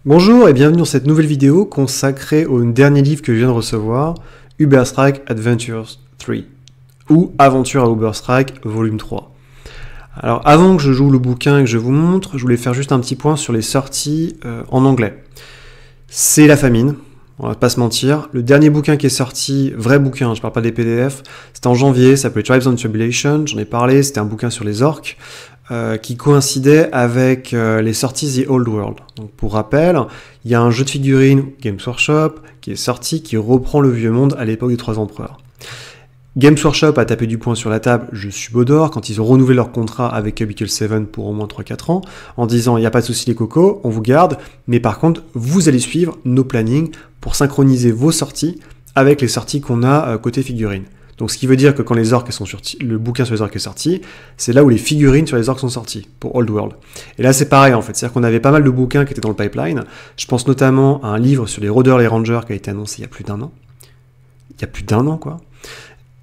Bonjour et bienvenue dans cette nouvelle vidéo consacrée au dernier livre que je viens de recevoir, Uber Strike Adventures 3, ou Aventure à Uber Strike volume 3. Alors avant que je joue le bouquin et que je vous montre, je voulais faire juste un petit point sur les sorties en anglais. C'est la famine, on va pas se mentir. Le dernier bouquin qui est sorti, vrai bouquin, je parle pas des PDF, c'était en janvier, ça s'appelait Tribes and Tribulation, j'en ai parlé, c'était un bouquin sur les orques. Qui coïncidait avec les sorties The Old World. Donc pour rappel, il y a un jeu de figurines Games Workshop qui est sorti, qui reprend le vieux monde à l'époque des Trois Empereurs. Games Workshop a tapé du poing sur la table, je suis beau d'or, quand ils ont renouvelé leur contrat avec Cubicle 7 pour au moins 3-4 ans, en disant il n'y a pas de souci les cocos, on vous garde, mais par contre, vous allez suivre nos plannings pour synchroniser vos sorties avec les sorties qu'on a côté figurines. Donc ce qui veut dire que quand les orques sont sortis, le bouquin sur les orques est sorti, c'est là où les figurines sur les orques sont sorties, pour Old World. Et là c'est pareil en fait, c'est-à-dire qu'on avait pas mal de bouquins qui étaient dans le pipeline. Je pense notamment à un livre sur les rôdeurs et les rangers qui a été annoncé il y a plus d'un an. Il y a plus d'un an quoi.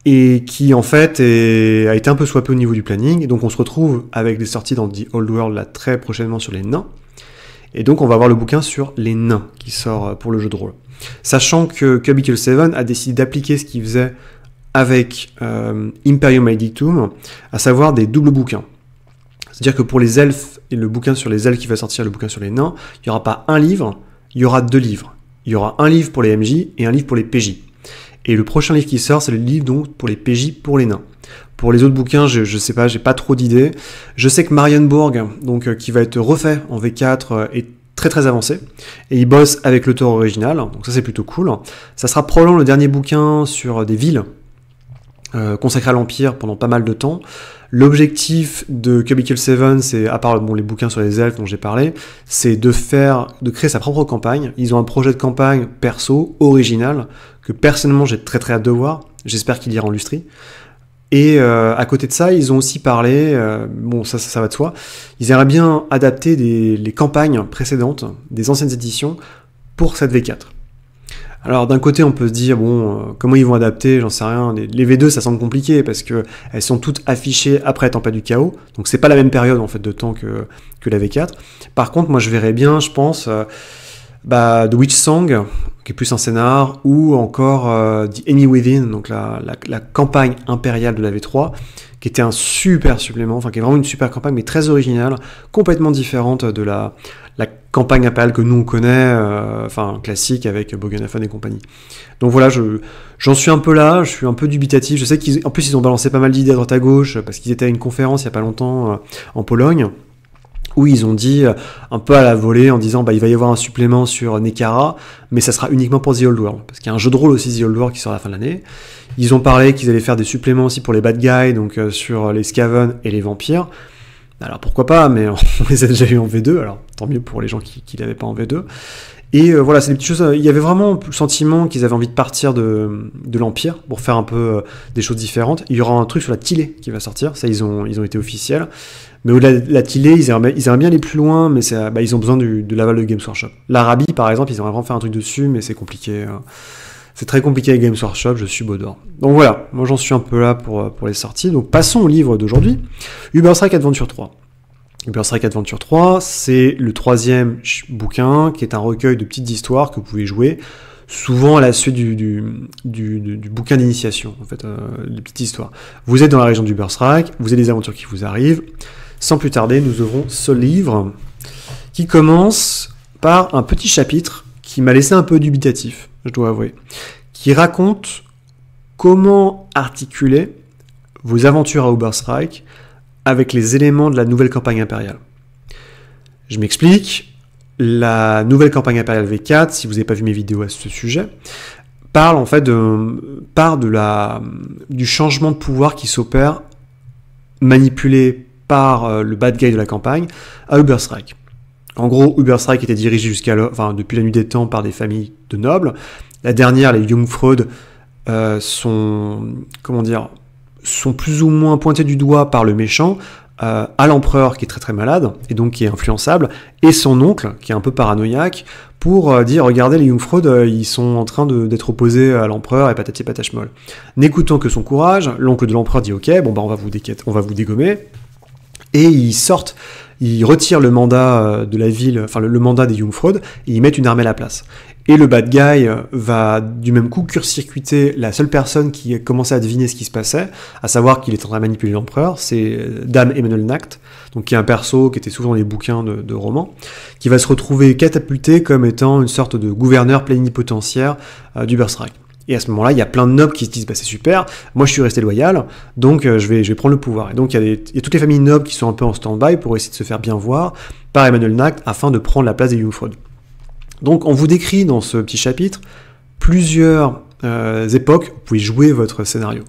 Et qui en fait a été un peu swappé au niveau du planning. Et donc on se retrouve avec des sorties dans The Old World là très prochainement sur les nains. Et donc on va avoir le bouquin sur les nains qui sort pour le jeu de rôle. Sachant que Cubicle 7 a décidé d'appliquer ce qu'il faisait avec Imperium Edictum, à savoir des doubles bouquins. C'est-à-dire que pour les elfes, et le bouquin sur les elfes qui va sortir, le bouquin sur les nains, il n'y aura pas un livre, il y aura deux livres. Il y aura un livre pour les MJ et un livre pour les PJ. Et le prochain livre qui sort, c'est le livre donc pour les PJ pour les nains. Pour les autres bouquins, je sais pas, j'ai pas trop d'idées. Je sais que Marienburg, donc qui va être refait en V4, est très avancé, et il bosse avec l'auteur original, donc ça c'est plutôt cool. Ça sera probablement le dernier bouquin sur des villes, consacré à l'Empire pendant pas mal de temps. L'objectif de Cubicle 7, c'est, à part les bouquins sur les elfes dont j'ai parlé, c'est de créer sa propre campagne. Ils ont un projet de campagne perso, original, que personnellement j'ai très hâte de voir. J'espère qu'il ira en lustrie. Et à côté de ça, ils ont aussi parlé, ça va de soi, ils aimeraient bien adapter les campagnes précédentes, des anciennes éditions, pour cette V4. Alors d'un côté on peut se dire comment ils vont adapter, j'en sais rien, les V2 ça semble compliqué parce que elles sont toutes affichées après la tempête du chaos, donc c'est pas la même période en fait de temps que la V4. Par contre moi je verrais bien, je pense, The Witch Song, qui est plus un scénar, ou encore The Enemy Within, donc la campagne impériale de la V3, qui était un super supplément, enfin qui est vraiment une super campagne, mais très originale, complètement différente de la campagne impériale que nous on connaît, classique avec Boganaphon et compagnie. Donc voilà, j'en suis un peu là, je suis un peu dubitatif, je sais qu'en plus ils ont balancé pas mal d'idées à droite à gauche, parce qu'ils étaient à une conférence il y a pas longtemps en Pologne, où ils ont dit un peu à la volée en disant il va y avoir un supplément sur Nekara, mais ça sera uniquement pour The Old World, parce qu'il y a un jeu de rôle aussi The Old World qui sort à la fin de l'année. Ils ont parlé qu'ils allaient faire des suppléments aussi pour les bad guys, donc sur les Skaven et les vampires. Alors pourquoi pas, mais on les a déjà eu en V2, alors tant mieux pour les gens qui l'avaient pas en V2. Et voilà, c'est des petites choses. Il y avait vraiment le sentiment qu'ils avaient envie de partir de l'Empire pour faire un peu des choses différentes. Il y aura un truc sur la Tillée qui va sortir, ça ils ont été officiels. Mais au-delà de la Tillée, ils aimeraient bien aller plus loin, mais ils ont besoin de l'aval de Games Workshop. L'Arabie, par exemple, ils aimeraient vraiment faire un truc dessus, mais c'est compliqué. C'est très compliqué avec Games Workshop, je suis beau d'or. Donc voilà, moi j'en suis un peu là pour les sorties. Donc passons au livre d'aujourd'hui, Uber Strike Adventure 3. Uber Strike Adventure 3, c'est le troisième bouquin, qui est un recueil de petites histoires que vous pouvez jouer, souvent à la suite du bouquin d'initiation, en fait, les petites histoires. Vous êtes dans la région d'Uber Strike, vous avez des aventures qui vous arrivent. Sans plus tarder, nous ouvrons ce livre, qui commence par un petit chapitre qui m'a laissé un peu dubitatif, je dois avouer, qui raconte comment articuler vos aventures à Uber Strike avec les éléments de la nouvelle campagne impériale. Je m'explique, la nouvelle campagne impériale V4, si vous n'avez pas vu mes vidéos à ce sujet, parle en fait du changement de pouvoir qui s'opère manipulé par le bad guy de la campagne à Uber Strike. En gros, Uber Strike était dirigé depuis la nuit des temps par des familles de nobles. La dernière, les Jungfraud, sont plus ou moins pointés du doigt par le méchant, à l'empereur qui est très malade, et donc qui est influençable, et son oncle, qui est un peu paranoïaque, pour dire, regardez, les Jungfraud, ils sont en train d'être opposés à l'empereur, et patati patachmol. N'écoutant que son courage, l'oncle de l'empereur dit, ok, on va vous dégommer, et ils sortent ils retirent le mandat de la ville, enfin le mandat des Jungfraud, et ils mettent une armée à la place. Et le bad guy va du même coup court-circuiter la seule personne qui a commencé à deviner ce qui se passait, à savoir qu'il est en train de manipuler l'empereur, c'est Dame Emmanuel Nacht, donc qui est un perso qui était souvent dans les bouquins de romans, qui va se retrouver catapulté comme étant une sorte de gouverneur plénipotentiaire d'Uberstrike. Et à ce moment-là, il y a plein de nobles qui se disent bah, c'est super, moi je suis resté loyal, donc je vais prendre le pouvoir. Et donc il y a toutes les familles nobles qui sont un peu en stand-by pour essayer de se faire bien voir par Emmanuel Nacht afin de prendre la place des Jungfraud. Donc on vous décrit dans ce petit chapitre plusieurs époques où vous pouvez jouer votre scénario.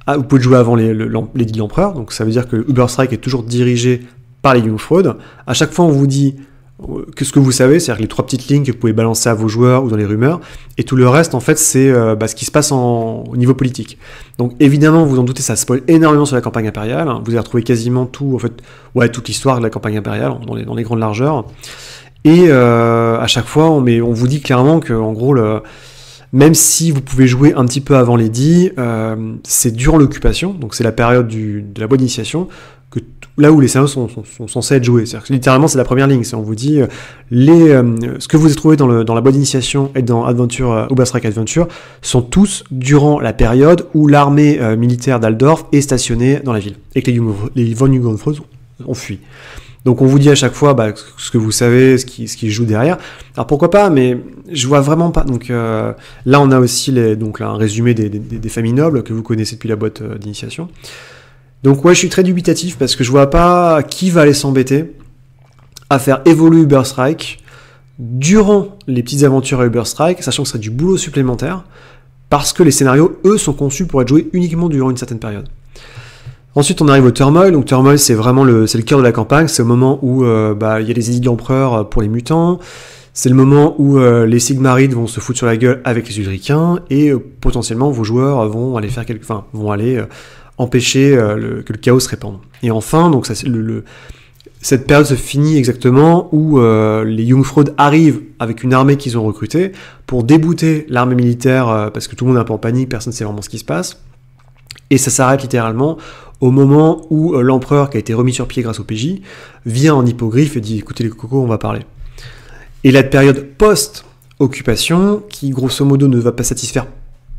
Vous pouvez jouer avant l'édit de l'empereur, donc ça veut dire que Uberstrike est toujours dirigé par les Jungfraud. À chaque fois on vous dit que ce que vous savez, c'est-à-dire les 3 petites lignes que vous pouvez balancer à vos joueurs ou dans les rumeurs, et tout le reste en fait c'est ce qui se passe au niveau politique. Donc évidemment vous en doutez, ça spoil énormément sur la campagne impériale, vous allez retrouver quasiment tout, en fait, toute l'histoire de la campagne impériale dans les grandes largeurs. Et à chaque fois, on vous dit clairement que, en gros, même si vous pouvez jouer un petit peu avant l'édit, c'est durant l'occupation, donc c'est la période de la bonne initiation, là où les scénarios sont censés être joués. C'est-à-dire que littéralement, c'est la première ligne. On vous dit ce que vous avez trouvé dans la bonne initiation et dans Uberstrike Adventure sont tous durant la période où l'armée militaire d'Aldorf est stationnée dans la ville et que les von Jungfraud ont fui. Donc on vous dit à chaque fois ce que vous savez, ce qui joue derrière. Alors pourquoi pas, mais je vois vraiment pas. Donc là on a aussi un résumé des familles nobles que vous connaissez depuis la boîte d'initiation. Donc ouais, je suis très dubitatif parce que je vois pas qui va aller s'embêter à faire évoluer Uberstrike durant les petites aventures à Uberstrike, sachant que ce serait du boulot supplémentaire, parce que les scénarios, eux, sont conçus pour être joués uniquement durant une certaine période. Ensuite, on arrive au Turmoil. Donc Turmoil, c'est vraiment le cœur de la campagne. C'est au moment où il y a les édits de l'empereur pour les mutants. C'est le moment où les Sigmarides vont se foutre sur la gueule avec les Ulricains et potentiellement vos joueurs vont aller empêcher que le chaos se répande. Et enfin, donc ça, cette période se finit exactement où les Jungfraud arrivent avec une armée qu'ils ont recrutée pour débouter l'armée militaire parce que tout le monde est un peu en panique, personne ne sait vraiment ce qui se passe. Et ça s'arrête littéralement au moment où l'empereur, qui a été remis sur pied grâce au PJ, vient en hippogriffe et dit « Écoutez les cocos, on va parler ». Et la période post-occupation, qui grosso modo ne va pas satisfaire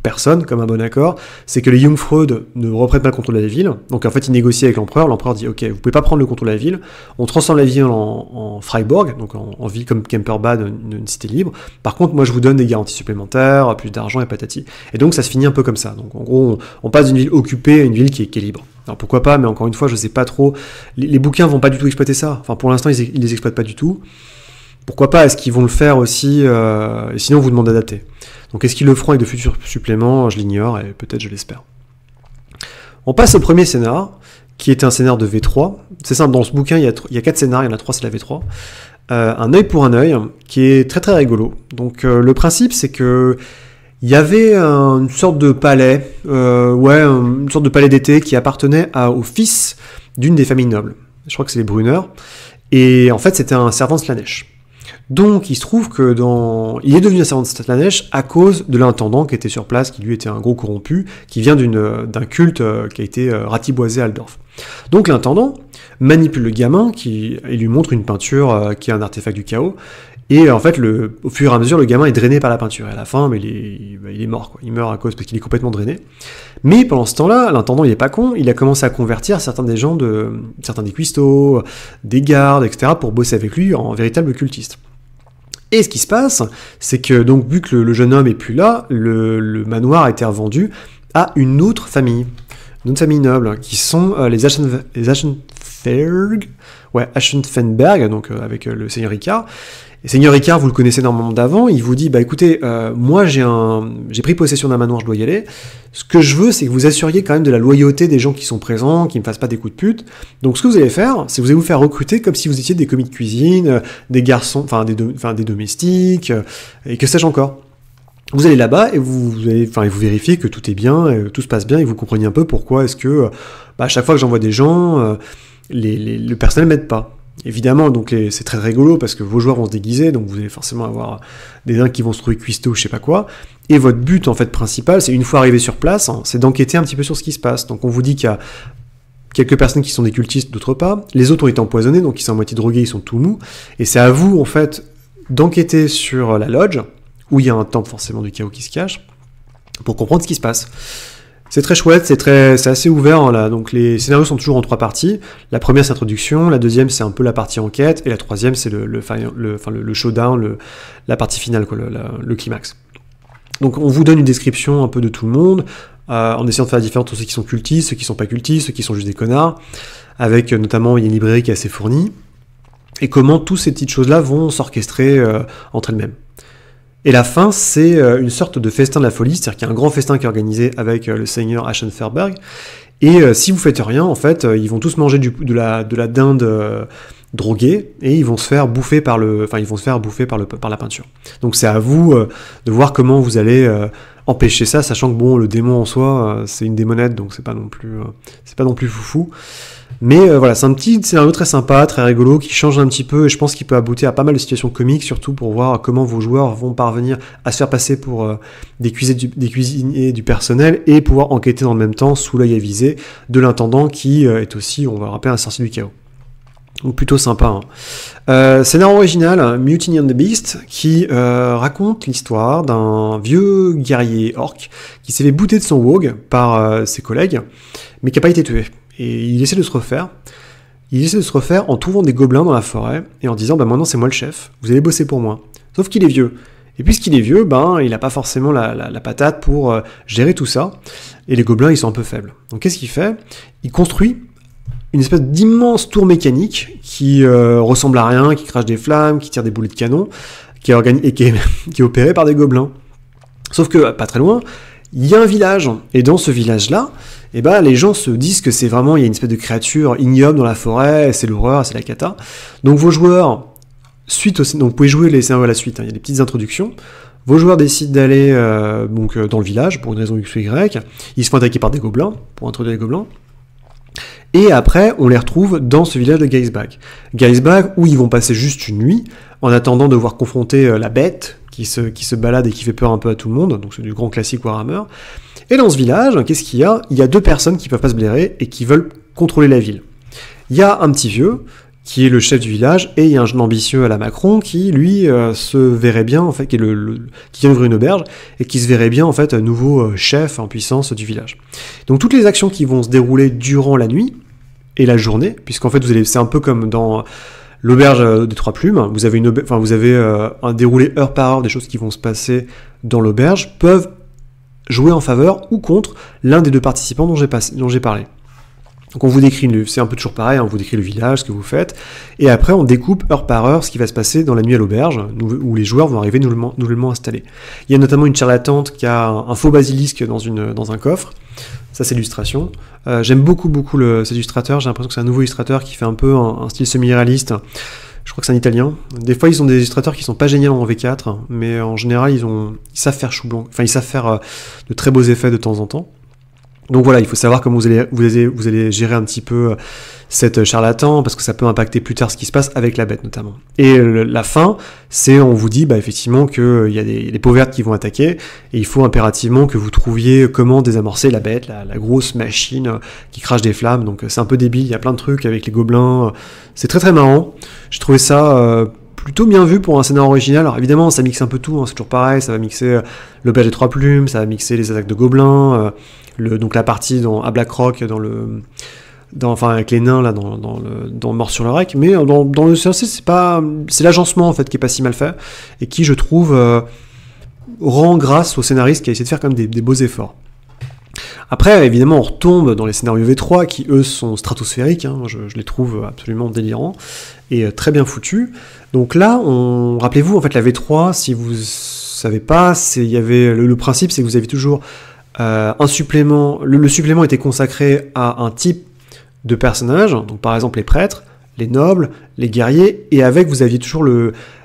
personne, comme un bon accord, c'est que les Jungfraud ne reprennent pas le contrôle de la ville. Donc en fait, ils négocient avec l'empereur. L'empereur dit « Ok, vous pouvez pas prendre le contrôle de la ville. On transforme la ville en Freiburg, donc en ville comme Kemperbad, une cité libre. Par contre, moi, je vous donne des garanties supplémentaires, plus d'argent et patati. » Et donc ça se finit un peu comme ça. Donc en gros, on passe d'une ville occupée à une ville qui est libre. Alors pourquoi pas, mais encore une fois, je sais pas trop. Les bouquins vont pas du tout exploiter ça. Enfin, pour l'instant, ils les exploitent pas du tout. Pourquoi pas? Est-ce qu'ils vont le faire aussi et sinon, on vous demande d'adapter. Donc est-ce qu'ils le feront avec de futurs suppléments? Je l'ignore et peut-être je l'espère. On passe au premier scénar, qui est un scénar de V3. C'est simple, dans ce bouquin, il y a 4 scénars, il y en a 3, c'est la V3. Un œil pour un œil, qui est très très rigolo. Donc le principe, c'est que il y avait une sorte de palais, une sorte de palais d'été qui appartenait au fils d'une des familles nobles. Je crois que c'est les Brunner. Et en fait, c'était un servant de Slaanesh. Donc, il se trouve que il est devenu un servant de Slaanesh à cause de l'intendant qui était sur place, qui lui était un gros corrompu, qui vient d'un culte qui a été ratiboisé à Aldorf. Donc, l'intendant manipule le gamin et lui montre une peinture qui est un artefact du chaos. Et en fait, au fur et à mesure, le gamin est drainé par la peinture. Et à la fin, il est mort, quoi. Il meurt à cause parce qu'il est complètement drainé. Mais pendant ce temps-là, l'intendant, il est pas con. Il a commencé à convertir certains des cuistots, des gardes, etc., pour bosser avec lui en véritable cultiste. Et ce qui se passe, c'est que, donc, vu que le jeune homme est plus là, le manoir a été revendu à une autre famille noble, qui sont les Aschenfenberg, donc avec le seigneur Ricard. Et seigneur Ricard, vous le connaissez normalement d'avant, il vous dit, écoutez, moi j'ai pris possession d'un manoir, je dois y aller. Ce que je veux, c'est que vous assuriez quand même de la loyauté des gens qui sont présents, qui ne me fassent pas des coups de pute. Donc ce que vous allez faire, c'est que vous allez vous faire recruter comme si vous étiez des commis de cuisine, des garçons, des domestiques, et que sais-je encore. Vous allez là-bas et vous vérifiez que tout est bien, tout se passe bien, et vous comprenez un peu pourquoi est-ce que, à chaque fois que j'envoie des gens, le personnel m'aide pas. Évidemment, donc c'est très rigolo parce que vos joueurs vont se déguiser, donc vous allez forcément avoir des dingues qui vont se trouver cuistots, je sais pas quoi. Et votre but en fait principal, c'est une fois arrivé sur place, c'est d'enquêter un petit peu sur ce qui se passe. Donc on vous dit qu'il y a quelques personnes qui sont des cultistes, d'autres pas. Les autres ont été empoisonnés, donc ils sont à moitié drogués, ils sont tout mous. Et c'est à vous, en fait, d'enquêter sur la lodge, où il y a un temple forcément du chaos qui se cache, pour comprendre ce qui se passe. C'est très chouette, c'est assez ouvert, hein, là. Donc les scénarios sont toujours en 3 parties. La première, c'est l'introduction, la deuxième, c'est un peu la partie enquête, et la troisième, c'est le showdown, la partie finale, quoi, le climax. Donc on vous donne une description un peu de tout le monde, en essayant de faire la différence entre ceux qui sont cultistes, ceux qui sont pas cultistes, ceux qui sont juste des connards, avec notamment, il y a une librairie qui est assez fournie, et comment toutes ces petites choses-là vont s'orchestrer entre elles-mêmes. Et la fin, c'est une sorte de festin de la folie, c'est-à-dire qu'il y a un grand festin qui est organisé avec le seigneur Ashenferberg, et si vous faites rien, en fait, ils vont tous manger de la dinde droguée, et ils vont se faire bouffer par la peinture. Donc c'est à vous de voir comment vous allez empêcher ça, sachant que bon, le démon en soi, c'est une démonette, donc c'est pas non plus foufou. Mais voilà, c'est un petit scénario très sympa, très rigolo, qui change un petit peu, et je pense qu'il peut aboutir à pas mal de situations comiques, surtout pour voir comment vos joueurs vont parvenir à se faire passer pour des cuisiniers du personnel, et pouvoir enquêter dans le même temps, sous l'œil avisé, de l'intendant, qui est aussi, on va le rappeler, un sorcier du chaos. Donc plutôt sympa. Hein. Scénario original, Mutiny on the Beast, qui raconte l'histoire d'un vieux guerrier orc qui s'est fait bouter de son WoG par ses collègues, mais qui n'a pas été tué. Et il essaie de se refaire. Il essaie de se refaire en trouvant des gobelins dans la forêt et en disant maintenant c'est moi le chef, vous allez bosser pour moi. Sauf qu'il est vieux. Et puisqu'il est vieux, il n'a pas forcément la patate pour gérer tout ça. Et les gobelins, ils sont un peu faibles. Donc qu'est-ce qu'il fait? Il construit une espèce d'immense tour mécanique qui ressemble à rien, qui crache des flammes, qui tire des boulets de canon, qui est opéré par des gobelins. Sauf que, pas très loin, il y a un village. Et dans ce village-là, les gens se disent que c'est vraiment, il y a une espèce de créature ignoble dans la forêt, c'est l'horreur, c'est la cata. Donc vos joueurs, donc vous pouvez jouer les scénarios à la suite, hein, il y a des petites introductions. Vos joueurs décident d'aller dans le village, pour une raison X ou Y. Ils se font attaquer par des gobelins, pour introduire les gobelins. Et après, on les retrouve dans ce village de Geisbach. Geisbach, où ils vont passer juste une nuit, en attendant de voir confronter la bête, qui se balade et qui fait peur un peu à tout le monde, donc c'est du grand classique Warhammer. Et dans ce village, qu'est-ce qu'il y a? Il y a 2 personnes qui peuvent pas se blairer et qui veulent contrôler la ville. Il y a un petit vieux, qui est le chef du village, et il y a un jeune ambitieux à la Macron, qui, lui, se verrait bien, en fait, qui vient d'ouvrir une auberge, et qui se verrait bien, en fait, nouveau chef en puissance du village. Donc toutes les actions qui vont se dérouler durant la nuit, et la journée, puisqu'en fait, c'est un peu comme dans l'auberge des 3 plumes, vous avez un déroulé heure par heure des choses qui vont se passer dans l'auberge, peuvent jouer en faveur ou contre l'un des 2 participants dont j'ai parlé. Donc on vous décrit, c'est un peu toujours pareil, on vous décrit le village, ce que vous faites, et après on découpe heure par heure ce qui va se passer dans la nuit à l'auberge, où les joueurs vont arriver nouvellement installés. Il y a notamment une charlatante qui a un faux basilisque dans un coffre, ça c'est l'illustration. J'aime beaucoup cet illustrateur, j'ai l'impression que c'est un nouveau illustrateur qui fait un peu un style semi-réaliste. Je crois que c'est un italien. Des fois, ils ont des illustrateurs qui sont pas géniaux en V4, mais en général, ils savent faire chou blanc. Enfin, ils savent faire de très beaux effets de temps en temps. Donc voilà, il faut savoir comment vous allez gérer un petit peu cette charlatan, parce que ça peut impacter plus tard ce qui se passe avec la bête notamment. Et la fin, c'est on vous dit effectivement qu'il y a des peaux vertes qui vont attaquer, et il faut impérativement que vous trouviez comment désamorcer la bête, la grosse machine qui crache des flammes. Donc c'est un peu débile, il y a plein de trucs avec les gobelins, c'est très très marrant. J'ai trouvé ça plutôt bien vu pour un scénario original. Alors évidemment, ça mixe un peu tout, hein, c'est toujours pareil, ça va mixer l'auberge des 3 plumes, ça va mixer les attaques de gobelins, donc la partie à Blackrock avec les nains là dans Mort sur le Rec, mais dans le CRC c'est l'agencement en fait qui est pas si mal fait et qui je trouve rend grâce au scénariste qui a essayé de faire quand même des beaux efforts. Après évidemment on retombe dans les scénarios V3 qui eux sont stratosphériques, hein, je les trouve absolument délirants et très bien foutus. Donc là rappelez-vous en fait la V3, si vous savez pas, il y avait le principe c'est que vous avez toujours un supplément, le supplément était consacré à un type de personnage, donc par exemple les prêtres, les nobles, les guerriers, et avec vous aviez toujours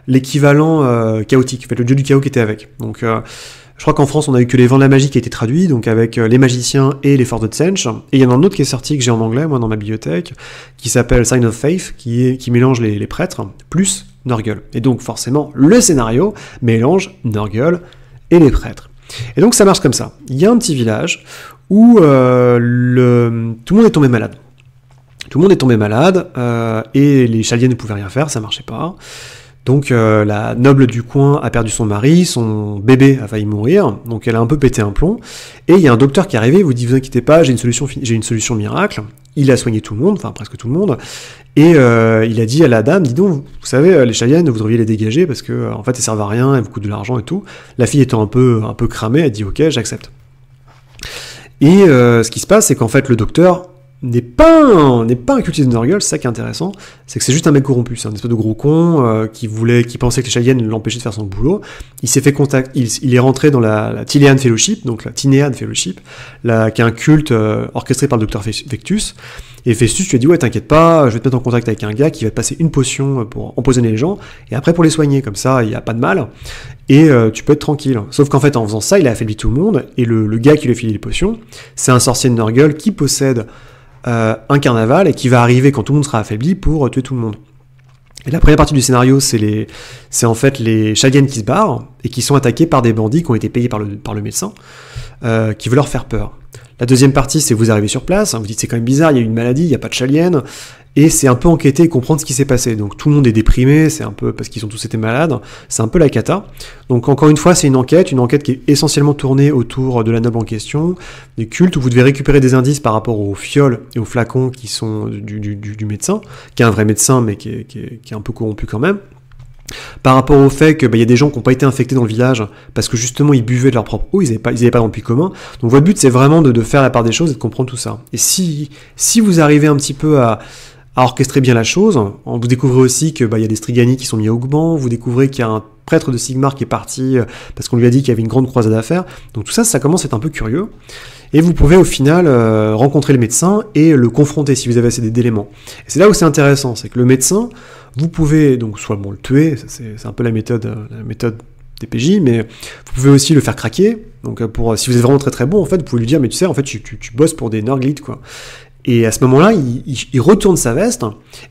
l'équivalent chaotique, en fait, le dieu du chaos qui était avec. Donc je crois qu'en France on a eu que les vents de la magie qui a été traduit, donc avec les magiciens et les forces de Tsench, et il y en a un autre qui est sorti que j'ai en anglais, moi dans ma bibliothèque, qui s'appelle Sign of Faith, qui mélange les prêtres, plus Nurgle. Et donc forcément le scénario mélange Nurgle et les prêtres. Et donc ça marche comme ça. Il y a un petit village où tout le monde est tombé malade. Tout le monde est tombé malade, et les chaliens ne pouvaient rien faire, ça marchait pas. Donc la noble du coin a perdu son mari, son bébé a failli mourir, donc elle a un peu pété un plomb, et il y a un docteur qui est arrivé, il vous dit, vous inquiétez pas, j'ai une solution miracle. Il a soigné tout le monde, enfin presque tout le monde, et il a dit à la dame, dis donc, vous savez, les chaliennes, vous devriez les dégager, parce que en fait, elles servent à rien, elles vous coûtent de l'argent et tout. La fille étant un peu cramée, elle dit, ok, j'accepte. Et ce qui se passe, c'est qu'en fait, le docteur n'est pas un cultiste de Nurgle, c'est ça qui est intéressant, c'est que c'est juste un mec corrompu, c'est un espèce de gros con qui pensait que les chaliennes l'empêchaient de faire son boulot. Il s'est fait contact, il est rentré dans la Tilean Fellowship, donc la Tinean Fellowship, qui est un culte orchestré par le docteur Vectus. Et Festus lui a dit, ouais, t'inquiète pas, je vais te mettre en contact avec un gars qui va te passer une potion pour empoisonner les gens, et après pour les soigner, comme ça, il n'y a pas de mal, et tu peux être tranquille. Sauf qu'en fait, en faisant ça, il a affaibli tout le monde, et le gars qui lui a filé les potions, c'est un sorcier de Nurgle qui possède un carnaval, et qui va arriver quand tout le monde sera affaibli pour tuer tout le monde. Et la première partie du scénario, c'est en fait les chaliennes qui se barrent, et qui sont attaqués par des bandits qui ont été payés par le médecin, qui veut leur faire peur. La deuxième partie, c'est vous arrivez sur place, vous dites c'est quand même bizarre, il y a eu une maladie, il n'y a pas de chalienne, et c'est un peu enquêter et comprendre ce qui s'est passé. Donc tout le monde est déprimé, c'est un peu parce qu'ils ont tous été malades, c'est un peu la cata. Donc encore une fois, c'est une enquête qui est essentiellement tournée autour de la noble en question, des cultes où vous devez récupérer des indices par rapport aux fioles et aux flacons qui sont du médecin, qui est un vrai médecin mais qui est un peu corrompu quand même. Par rapport au fait qu'il y a des gens qui n'ont pas été infectés dans le village parce que justement ils buvaient de leur propre eau, ils n'avaient pas dans le puits commun. Donc votre but c'est vraiment de faire la part des choses et de comprendre tout ça. Et si vous arrivez un petit peu à orchestrer bien la chose, vous découvrez aussi que y a des Strigani qui sont mis à Augban, vous découvrez qu'il y a un prêtre de Sigmar qui est parti parce qu'on lui a dit qu'il y avait une grande croisade à faire. Donc tout ça, ça commence à être un peu curieux. Et vous pouvez au final rencontrer le médecin et le confronter si vous avez assez d'éléments. Et c'est là où c'est intéressant, c'est que le médecin, vous pouvez donc soit le tuer, c'est un peu la méthode des PJ, mais vous pouvez aussi le faire craquer. Donc si vous êtes vraiment très très bon, en fait, vous pouvez lui dire, mais tu sais, en fait, tu bosses pour des Nurglites, quoi. Et à ce moment-là, il retourne sa veste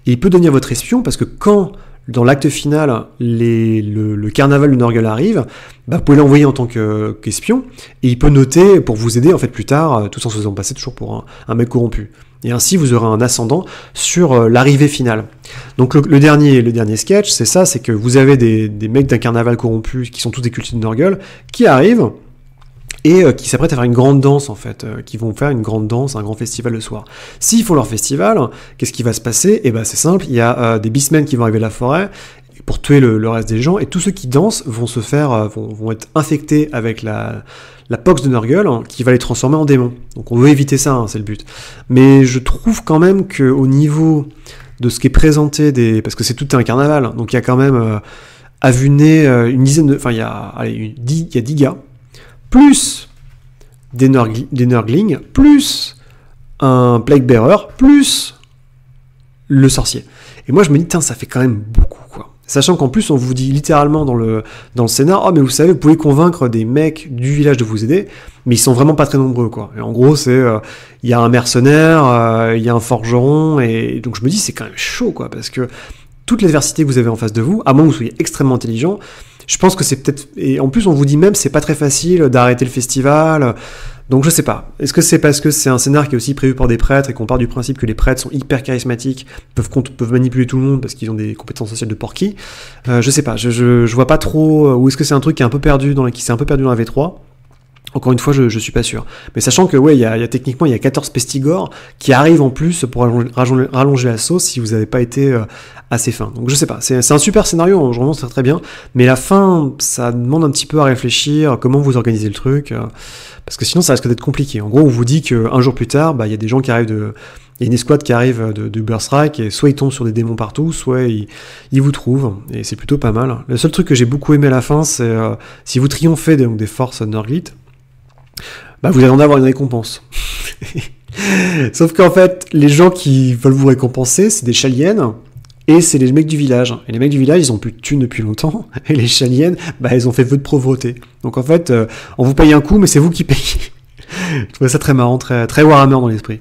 et il peut devenir votre espion parce que quand dans l'acte final, le carnaval de Nurgle arrive, vous pouvez l'envoyer en tant qu'espion, et il peut noter pour vous aider en fait plus tard, tout en se faisant passer toujours pour un mec corrompu. Et ainsi, vous aurez un ascendant sur l'arrivée finale. Donc le dernier sketch, c'est ça, c'est que vous avez des mecs d'un carnaval corrompu, qui sont tous des cultistes de Nurgle, qui arrivent, et qui s'apprêtent à faire une grande danse, en fait, qui vont faire une grande danse, un grand festival le soir. S'ils font leur festival, qu'est-ce qui va se passer? Eh ben c'est simple, il y a des beastmen qui vont arriver de la forêt pour tuer le reste des gens, et tous ceux qui dansent vont vont être infectés avec la pox de Nurgle, qui va les transformer en démons. Donc on veut éviter ça, c'est le but. Mais je trouve quand même qu'au niveau de ce qui est présenté, parce que c'est tout un carnaval, donc il y a quand même, à vue de nez, une dizaine de... Enfin, il y a 10 gars, plus des Nurglings, plus un Plague Bearer, plus le sorcier. Et moi je me dis, ça fait quand même beaucoup, quoi. Sachant qu'en plus on vous dit littéralement dans le scénar, oh mais vous savez, vous pouvez convaincre des mecs du village de vous aider, mais ils sont vraiment pas très nombreux, quoi. Et en gros c'est, il y a un mercenaire, il y a un forgeron, et donc je me dis c'est quand même chaud, quoi, parce que toute l'adversité que vous avez en face de vous, à moins que vous soyez extrêmement intelligent, je pense que c'est peut-être... Et en plus, on vous dit même, c'est pas très facile d'arrêter le festival. Donc je sais pas. Est-ce que c'est parce que c'est un scénar qui est aussi prévu par des prêtres et qu'on part du principe que les prêtres sont hyper charismatiques, peuvent manipuler tout le monde parce qu'ils ont des compétences sociales de porky? Je sais pas. Je vois pas trop... Ou est-ce que c'est un truc qui est un peu perdu qui s'est un peu perdu dans la V3? Encore une fois, je suis pas sûr. Mais sachant que, ouais, techniquement, il y a 14 pestigores qui arrivent en plus pour rallonger la sauce si vous n'avez pas été assez fin. Donc je sais pas, c'est un super scénario, vraiment c'est très bien, mais la fin, ça demande un petit peu à réfléchir, comment vous organisez le truc, parce que sinon ça risque d'être compliqué. En gros, on vous dit qu'un jour plus tard, il y a des gens qui arrivent il y a une escouade qui arrive de Uberstrike, et soit ils tombent sur des démons partout, soit ils vous trouvent, et c'est plutôt pas mal. Le seul truc que j'ai beaucoup aimé à la fin, c'est si vous triomphez des forces Nurglite, vous allez en avoir une récompense. Sauf qu'en fait, les gens qui veulent vous récompenser, c'est des chaliennes, et c'est les mecs du village. Et les mecs du village, ils ont plus de thunes depuis longtemps, et les chaliennes, ils ont fait vœu de pauvreté. Donc en fait, on vous paye un coup, mais c'est vous qui payez. Je trouvais ça très marrant, très, très Warhammer dans l'esprit.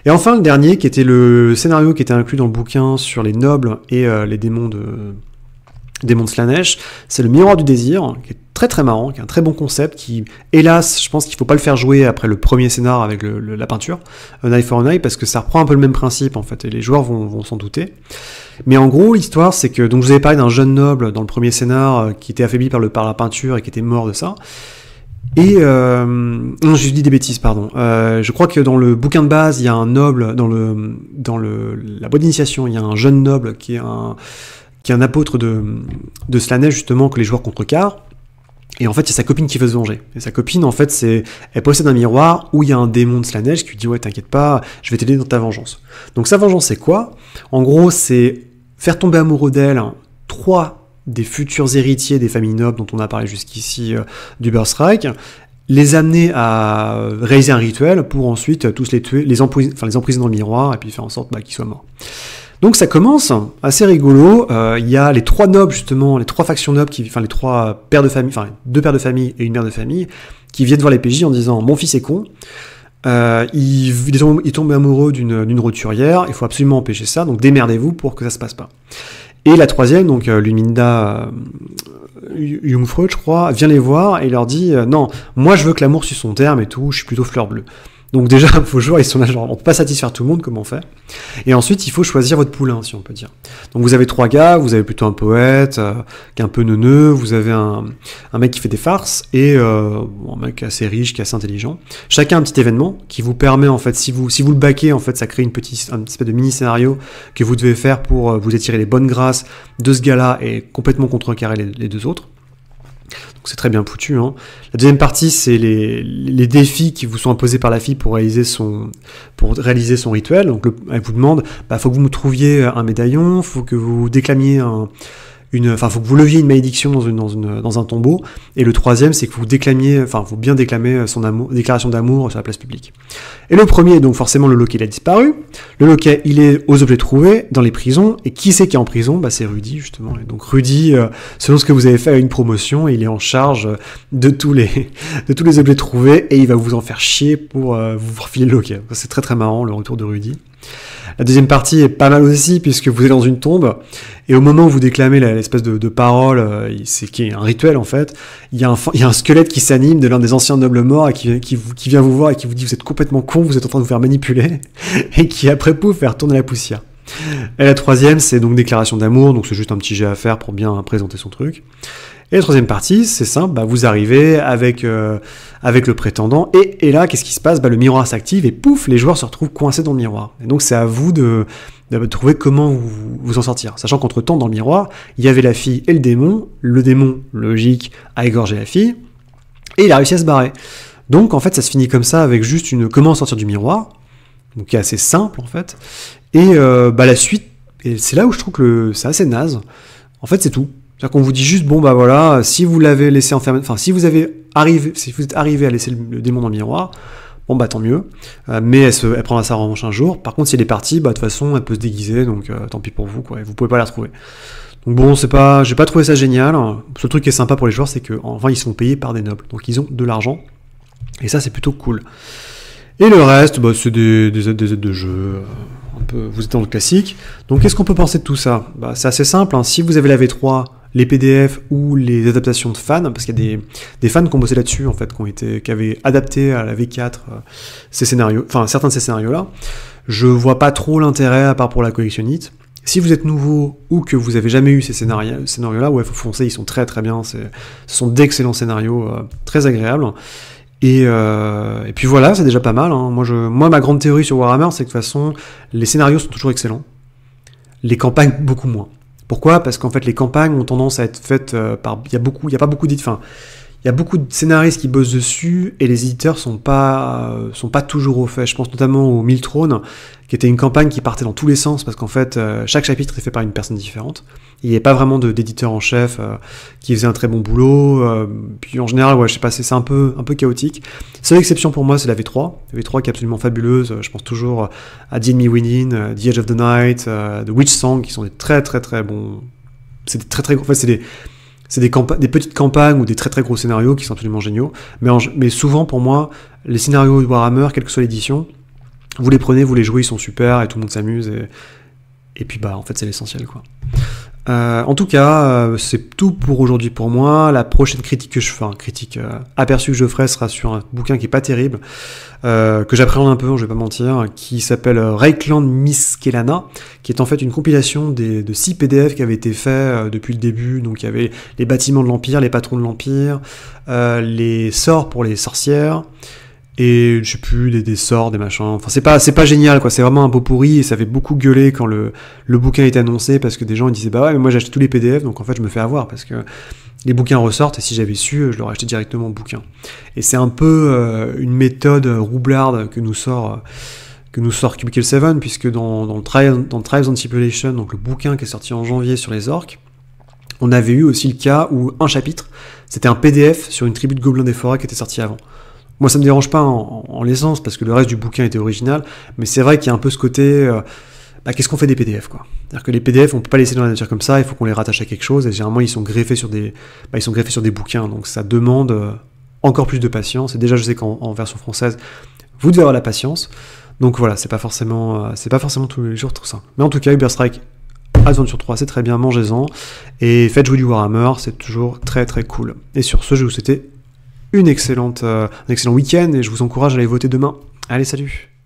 Et enfin, le dernier, qui était le scénario qui était inclus dans le bouquin sur les nobles et les démons de Slaanesh, c'est le Miroir du Désir, qui est très très marrant, qui est un très bon concept, qui, hélas, je pense qu'il faut pas le faire jouer après le premier scénar avec la peinture, un eye for an eye, parce que ça reprend un peu le même principe, en fait, et les joueurs vont s'en douter. Mais en gros, l'histoire, c'est que, donc je vous avais parlé d'un jeune noble dans le premier scénar, qui était affaibli par la peinture et qui était mort de ça. Et non, je dis des bêtises, pardon. Je crois que dans le bouquin de base, il y a un noble, dans la boîte d'initiation, il y a un jeune noble qui est un apôtre de Slaanesh, justement, que les joueurs contrecarrent. Et en fait, il y a sa copine qui veut se venger. Et sa copine, en fait, elle possède un miroir où il y a un démon de Slaanesh qui lui dit « Ouais, t'inquiète pas, je vais t'aider dans ta vengeance. » Donc sa vengeance, c'est quoi? En gros, c'est faire tomber amoureux d'elle 3 des futurs héritiers des familles nobles dont on a parlé jusqu'ici du Birthright, les amener à réaliser un rituel pour ensuite tous les tuer, les emprisonner dans le miroir et puis faire en sorte qu'ils soient morts. Donc ça commence assez rigolo. Il y a les 3 nobles justement, les 3 factions nobles, les 3 pères de famille, 2 pères de famille et une mère de famille, qui viennent voir les PJ en disant mon fils est con. Il tombe amoureux d'une roturière. Il faut absolument empêcher ça. Donc démerdez-vous pour que ça se passe pas. Et la 3e, donc Luminda Jungfreud, je crois, vient les voir et leur dit non, moi je veux que l'amour suive son terme et tout. Je suis plutôt fleur bleue. Donc déjà, vos joueurs, ils sont là, genre, on peut pas satisfaire tout le monde, comment on fait? Et ensuite, il faut choisir votre poulain, si on peut dire. Donc vous avez 3 gars, vous avez plutôt un poète, qui est un peu neuneux, vous avez un mec qui fait des farces, et un mec assez riche, qui est assez intelligent. Chacun un petit événement, qui vous permet, en fait, si vous le backez, en fait, ça crée un espèce de mini-scénario que vous devez faire pour vous attirer les bonnes grâces de ce gars-là et complètement contrecarrer les 2 autres. Donc c'est très bien foutu. Hein. La deuxième partie, c'est les défis qui vous sont imposés par la fille pour réaliser son rituel. Donc elle vous demande, faut que vous me trouviez un médaillon, faut que vous déclamiez faut que vous leviez une malédiction dans un tombeau. Et le 3e, c'est que vous déclamiez, faut bien déclamer son déclaration d'amour sur la place publique. Et le premier, donc forcément, le loquet, il a disparu. Le loquet, il est aux objets trouvés dans les prisons. Et qui c'est qui est en prison? C'est Rudy, justement. Et donc Rudy, selon ce que vous avez fait à une promotion, il est en charge de tous les objets trouvés et il va vous en faire chier pour vous refiler le loquet. C'est très très marrant, le retour de Rudy. La deuxième partie est pas mal aussi, puisque vous êtes dans une tombe, et au moment où vous déclamez l'espèce de parole, qui est un rituel en fait, il y a un squelette qui s'anime de l'un des anciens nobles morts, et qui vient vous voir et qui vous dit vous êtes complètement con, vous êtes en train de vous faire manipuler, et qui après pouf fait retourner la poussière. Et la 3e, c'est donc déclaration d'amour, donc c'est juste un petit jet à faire pour bien présenter son truc. Et la 3e partie, c'est simple, vous arrivez avec le prétendant, et là, qu'est-ce qui se passe? Le miroir s'active, et pouf, les joueurs se retrouvent coincés dans le miroir. Et donc c'est à vous de trouver comment vous en sortir. Sachant qu'entre-temps, dans le miroir, il y avait la fille et le démon, logique, a égorgé la fille, et il a réussi à se barrer. Donc en fait, ça se finit comme ça, avec juste comment sortir du miroir, donc qui est assez simple en fait, et la suite, et c'est là où je trouve que c'est assez naze, en fait c'est tout. C'est-à-dire qu'on vous dit juste, voilà, si vous l'avez laissé enfermer, si vous êtes arrivé à laisser le démon dans le miroir, tant mieux, mais elle prendra sa revanche un jour. Par contre, si elle est partie, de toute façon, elle peut se déguiser, donc tant pis pour vous, quoi, et vous pouvez pas la retrouver. Donc j'ai pas trouvé ça génial. Ce truc qui est sympa pour les joueurs, c'est qu'enfin, ils sont payés par des nobles, donc ils ont de l'argent, et ça, c'est plutôt cool. Et le reste, c'est des aides de jeu, vous êtes dans le classique. Donc qu'est-ce qu'on peut penser de tout ça? C'est assez simple, hein. Si vous avez la V3, les PDF ou les adaptations de fans, parce qu'il y a des fans qui ont bossé là-dessus, en fait, qui avaient adapté à la V4 ces scénarios, certains de ces scénarios-là, je vois pas trop l'intérêt, à part pour la collectionnite. Si vous êtes nouveau ou que vous avez jamais eu ces scénarios-là, faut foncer, ils sont très très bien, ce sont d'excellents scénarios, très agréables. Et puis voilà, c'est déjà pas mal. Hein. Moi, ma grande théorie sur Warhammer, c'est que de toute façon, les scénarios sont toujours excellents. Les campagnes, beaucoup moins. Pourquoi? Parce qu'en fait, les campagnes ont tendance à être faites par... Il y a beaucoup de scénaristes qui bossent dessus, et les éditeurs sont pas toujours au fait. Je pense notamment au 1000 Trônes, qui était une campagne qui partait dans tous les sens, parce qu'en fait, chaque chapitre est fait par une personne différente. Il n'y avait pas vraiment d'éditeur en chef qui faisait un très bon boulot. Puis en général, je sais pas, c'est un peu chaotique. Seule exception pour moi, c'est la V3. La V3 qui est absolument fabuleuse. Je pense toujours à The Enemy Within, The Edge of the Night, The Witch Song, qui sont des très très très bons... C'est des très très... En fait, c'est des petites campagnes ou des très très gros scénarios qui sont absolument géniaux. Mais souvent, pour moi, les scénarios de Warhammer, quelle que soit l'édition, vous les prenez, vous les jouez, ils sont super, et tout le monde s'amuse. Et puis, en fait, c'est l'essentiel, quoi. En tout cas, c'est tout pour aujourd'hui pour moi. La prochaine critique que je ferai, aperçu que je ferai sera sur un bouquin qui est pas terrible, que j'appréhende un peu, je vais pas mentir, qui s'appelle Reikland Miscelana, qui est en fait une compilation de 6 PDF qui avaient été faits depuis le début. Donc il y avait les bâtiments de l'Empire, les patrons de l'Empire, les sorts pour les sorcières, et je sais plus, des sorts, des machins, enfin c'est pas génial quoi, c'est vraiment un pot pourri, et ça fait beaucoup gueuler quand le bouquin est annoncé, parce que des gens ils disaient bah ouais mais moi j'ai acheté tous les PDF, donc en fait je me fais avoir, parce que les bouquins ressortent, et si j'avais su, je l'aurais acheté directement en bouquin. Et c'est un peu une méthode roublarde que nous sort Cubicle 7, puisque dans Tribes and Stipulations, donc le bouquin qui est sorti en janvier sur les orques, on avait eu aussi le cas où un chapitre, c'était un PDF sur une tribu de gobelins des forêts qui était sorti avant. Moi, ça me dérange pas en l'essence, parce que le reste du bouquin était original, mais c'est vrai qu'il y a un peu ce côté... qu'est-ce qu'on fait des PDF, quoi? C'est-à-dire que les PDF, on peut pas les laisser dans la nature comme ça, il faut qu'on les rattache à quelque chose, et généralement, ils sont greffés sur des bouquins, donc ça demande encore plus de patience, et déjà, je sais qu'en version française, vous devez avoir la patience, donc voilà, c'est pas forcément tous les jours tout ça. Mais en tout cas, Uber Strike Adventure 3, c'est très bien, mangez-en, et faites jouer du Warhammer, c'est toujours très très cool. Et sur ce, je vous souhaite un excellent week-end, et je vous encourage à aller voter demain. Allez, salut!